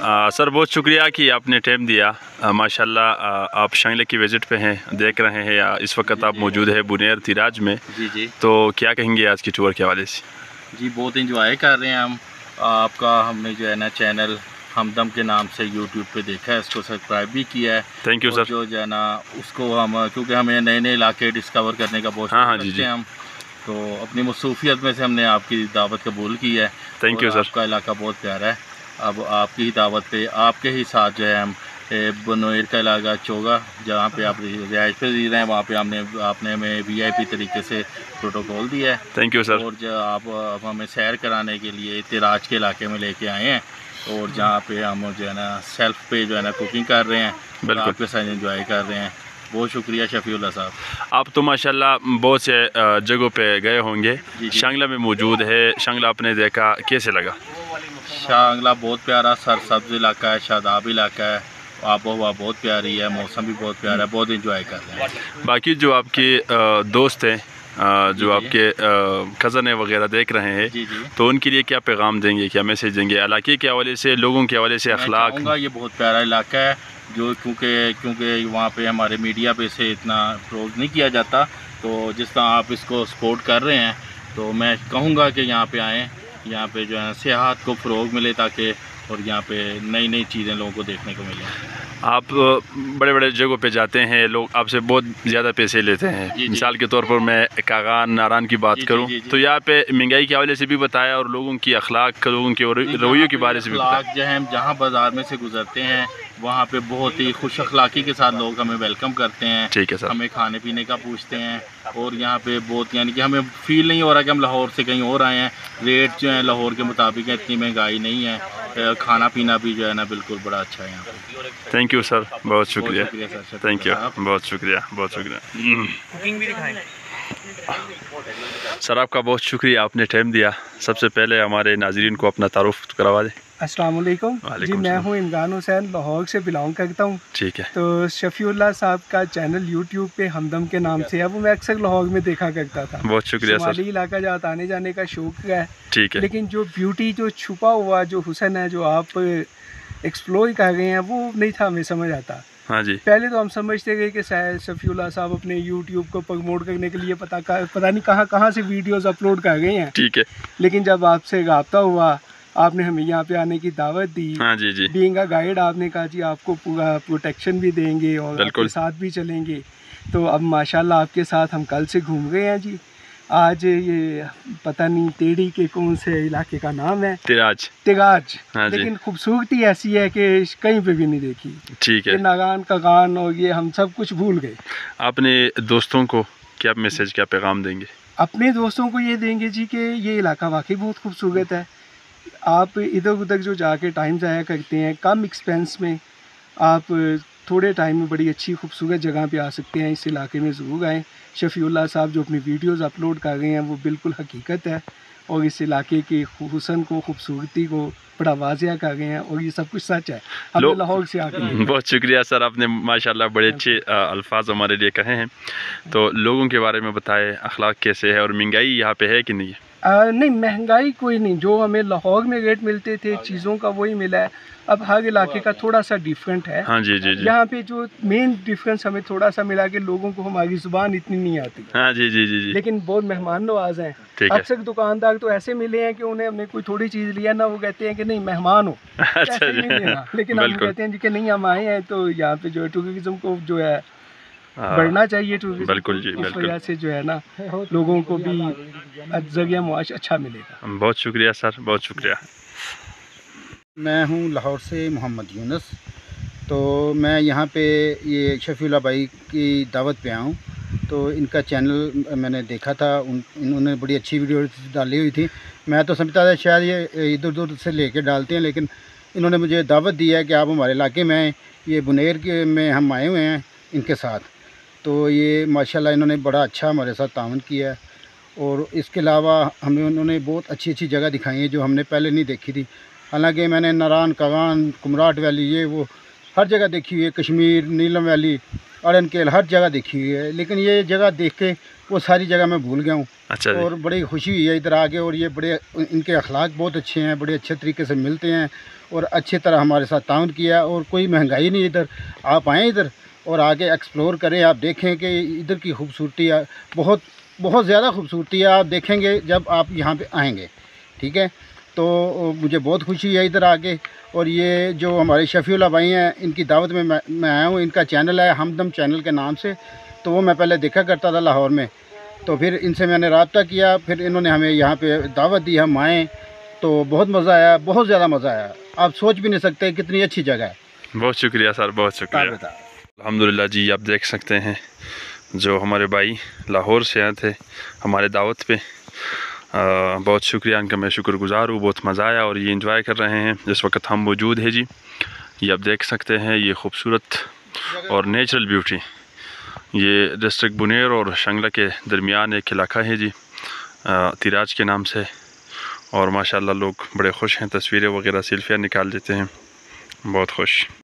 Sir बहुत शुक्रिया कि आपने टाइम दिया। माशाल्लाह आप शांगला की विज़िट पे हैं, देख रहे हैं या इस वक्त आप मौजूद है बुनेर तिराज में। जी। तो क्या कहेंगे आज की टूर के हवाले से? जी बहुत इंजॉय कर रहे हैं हम। आपका हमने जो है ना चैनल हमदम के नाम से यूट्यूब पे देखा है, इसको सब्सक्राइब भी किया है। Thank you sir. जो है ना उसको हम, क्योंकि हमें नए नए इलाके डिस्कवर करने का बहुत शौक रखते हैं हम, तो अपनी मसरूफियत में से हमने आपकी दावत कबूल की है। Thank you sir. आपका इलाका बहुत प्यारा है। अब आपकी ही दावत पे आपके ही साथ जो है हम बुनेर का इलाका चोगा, जहाँ पे आप रिहाइश पे जी रहे हैं, वहाँ पे आपने हमें VIP तरीके से प्रोटोकॉल दिया है। Thank you sir. और जो आप हमें सैर कराने के लिए तिराज के इलाके में लेके आए हैं, और जहाँ पे हम जो है ना सेल्फ पे जो है ना कुकिंग कर रहे हैं, बिल्कुल आपके साथ एंजॉय कर रहे हैं। बहुत शुक्रिया शफीउल्लाह साहब। आप तो माशाल्लाह बहुत से जगहों पे गए होंगे। जी। शांगला में मौजूद है, शांगला आपने देखा, कैसे लगा? शांगला बहुत प्यारा सरसब्ज इलाका है, शादाब इलाका है, आबो हवा बहुत प्यारी है, मौसम भी बहुत प्यारा है, बहुत इंजॉय कर रहे हैं। बाकी जो आपके दोस्त हैं, जो आपके कज़न वगैरह देख रहे हैं, जी। तो उनके लिए क्या पैगाम देंगे, क्या मैसेज देंगे इलाके के हवाले से, लोगों के हवाले से, अखलाक? ये बहुत प्यारा इलाका है, जो क्योंकि वहाँ पे हमारे मीडिया पे से इतना प्रोग नहीं किया जाता, तो जिस तरह आप इसको सपोर्ट कर रहे हैं, तो मैं कहूँगा कि यहाँ पे आएँ, यहाँ पे जो है सियाहत को फ़रोग मिले, ताकि और यहाँ पे नई नई चीज़ें लोगों को देखने को मिलें। आप बड़े बड़े जगहों पे जाते हैं, लोग आपसे बहुत ज़्यादा पैसे लेते हैं। जी। मिसाल के तौर पर मैं कागान नारान की बात करूं, तो यहाँ पे महंगाई के हवाले से भी बताया, और लोगों की अखलाक, लोगों के रवैयों के बारे से भी बताया। जो है जहाँ बाज़ार में से गुजरते हैं, वहाँ पे बहुत ही खुश अखलाकी के साथ लोग हमें वेलकम करते हैं। ठीक है सर। हमें खाने पीने का पूछते हैं, और यहाँ पे बहुत, यानी कि हमें फील नहीं हो रहा कि हम लाहौर से कहीं और आए हैं। रेट जो है लाहौर के मुताबिक है, इतनी महंगाई नहीं है, खाना पीना भी जो है ना बिल्कुल बड़ा अच्छा है यहाँ पे। थैंक यू सर, बहुत शुक्रिया। सर, थैंक यू, बहुत शुक्रिया, बहुत शुक्रिया। कुकिंग भी दिखाएं सर, आपका बहुत शुक्रिया, आपने टाइम दिया। सबसे पहले हमारे नाजरीन को अपना तारुफ करवा दें। अस्सलाम वालेकुम जी, मैं हूँ इमरान हुसैन, लाहौर से बिलोंग करता हूँ। ठीक है। तो शफीउल्लाह साहब का चैनल यूट्यूब पे हमदम के नाम से है, वो मैं अक्सर लाहौर में देखा करता था। बहुत शुक्रिया सर। शुमाली इलाका जहाँ आने जाने का शौक है। ठीक है। लेकिन जो ब्यूटी, जो छुपा हुआ जो हुस्न है, जो आप एक्सप्लोर कर रहे हैं, वो नहीं था हमें समझ आता। हाँ जी। पहले तो हम समझते गए कि शफीउल्लाह साहब अपने यूट्यूब को प्रमोट करने के लिए पता नहीं कहाँ से वीडियोस अपलोड कर गए हैं। ठीक है। लेकिन जब आपसे रब्ता हुआ, आपने हमें यहाँ पे आने की दावत दी। हाँ जी। बीइंग अ गाइड, आपने कहा जी आपको पूरा प्रोटेक्शन भी देंगे और आपके साथ भी चलेंगे। तो अब माशाल्लाह आपके साथ हम कल से घूम गए हैं जी। आज ये पता नहीं टेढ़ी के कौन से इलाके का नाम है, तिराज। हाँ, लेकिन खूबसूरती ऐसी है कि कहीं पे भी नहीं देखी। ठीक है। ये नागान कागान और ये हम सब कुछ भूल गए। अपने दोस्तों को क्या मैसेज, क्या पैगाम देंगे? अपने दोस्तों को ये देंगे जी कि ये इलाका वाकई बहुत खूबसूरत है। आप इधर उधर जो जाके टाइम ज़ाया करते हैं, कम एक्सपेंस में आप थोड़े टाइम में बड़ी अच्छी खूबसूरत जगह पे आ सकते हैं। इस इलाके में ज़रूर आएँ। शफीउल्लाह साहब जो अपनी वीडियोस अपलोड कर रहे हैं, वो बिल्कुल हकीकत है, और इस इलाके के हुस्न को, खूबसूरती को बड़ा वाज़िया कर गए हैं, और ये सब कुछ सच है। हम लाहौर से आके बहुत शुक्रिया सर, आपने माशाल्लाह बड़े अच्छे अल्फाज हमारे लिए कहे हैं। तो लोगों के बारे में बताएं, अखलाक कैसे है, और महंगाई यहाँ पे है कि नहीं है? नहीं, महंगाई कोई नहीं, जो हमें लाहौर में रेट मिलते थे चीज़ों का वही मिला है। अब हर इलाके का थोड़ा सा डिफरेंट है। हाँ जी। यहाँ पे जो मेन डिफरेंस हमें थोड़ा सा मिला कि लोगों को हमारी ज़ुबान इतनी नहीं आती। हाँ जी। लेकिन बहुत मेहमान नवाज हैं। अक्सर दुकानदार तो ऐसे मिले हैं कि उन्हें हमने कोई थोड़ी चीज़ लिया ना, वो कहते हैं कि नहीं मेहमान हो। अच्छा जी। लेकिन हम कहते हैं जी कि नहीं, हम आए हैं, तो यहाँ पे जो है टूरिज्म को जो है बढ़ना चाहिए। बिल्कुल जी, इस वजह से जो है ना लोगों को भी जरिया मुआश अच्छा मिलेगा। बहुत शुक्रिया सर, बहुत शुक्रिया। मैं हूँ लाहौर से मोहम्मद यूनुस। तो मैं यहाँ पे ये शफीउल्लाह भाई की दावत पे आया हूँ। तो इनका चैनल मैंने देखा था, इन्होंने बड़ी अच्छी वीडियो डाली हुई थी। मैं तो समझता था शायद ये इधर उधर से लेके डालते हैं, लेकिन इन्होंने मुझे दावत दी है कि आप हमारे इलाके में आएँ। ये बुनेर के में हम आए हुए हैं इनके साथ। तो ये माशाल्लाह इन्होंने बड़ा अच्छा हमारे साथ तावन किया है, और इसके अलावा हमें उन्होंने बहुत अच्छी अच्छी जगह दिखाई है जो हमने पहले नहीं देखी थी। हालांकि मैंने नारान, कागान, कुमराट वैली, ये वो हर जगह देखी हुई है, कश्मीर, नीलम वैली, अड़नकेल, हर जगह देखी हुई है, लेकिन ये जगह देख के वो सारी जगह मैं भूल गया हूँ। अच्छा जी। और बड़ी खुशी हुई है इधर आके, और ये बड़े इनके अखलाक बहुत अच्छे हैं, बड़े अच्छे तरीके से मिलते हैं और अच्छी तरह हमारे साथ ताउन किया, और कोई महंगाई नहीं इधर। आप आएँ इधर और आके एक्सप्लोर करें, आप देखें कि इधर की खूबसूरती बहुत बहुत ज़्यादा खूबसूरती है, आप देखेंगे जब आप यहाँ पे आएंगे। ठीक है, तो मुझे बहुत खुशी है इधर आके। और ये जो हमारे शफीउल्लाह भाई हैं, इनकी दावत में मैं आया हूँ। इनका चैनल है हमदम चैनल के नाम से, तो वो मैं पहले देखा करता था लाहौर में, तो फिर इनसे मैंने रब्ता किया, फिर इन्होंने हमें यहाँ पे दावत दी, हम आए तो बहुत मज़ा आया, बहुत ज़्यादा मज़ा आया। आप सोच भी नहीं सकते कितनी अच्छी जगह है। बहुत शुक्रिया सर, बहुत शुक्रिया। अल्हम्दुलिल्लाह जी, आप देख सकते हैं जो हमारे भाई लाहौर से आए थे हमारे दावत पे, बहुत शुक्रिया इनका, मैं शुक्रगुज़ार हूँ। बहुत मज़ा आया और ये इंजॉय कर रहे हैं। जिस वक्त हम मौजूद है जी, ये आप देख सकते हैं, ये खूबसूरत और नेचुरल ब्यूटी, ये डिस्ट्रिक्ट बुनेर और शंगला के दरमियान एक इलाका है जी, तिराज के नाम से। और माशाल्लाह लोग बड़े खुश हैं, तस्वीरें वगैरह सेल्फियाँ निकाल देते हैं, बहुत खुश।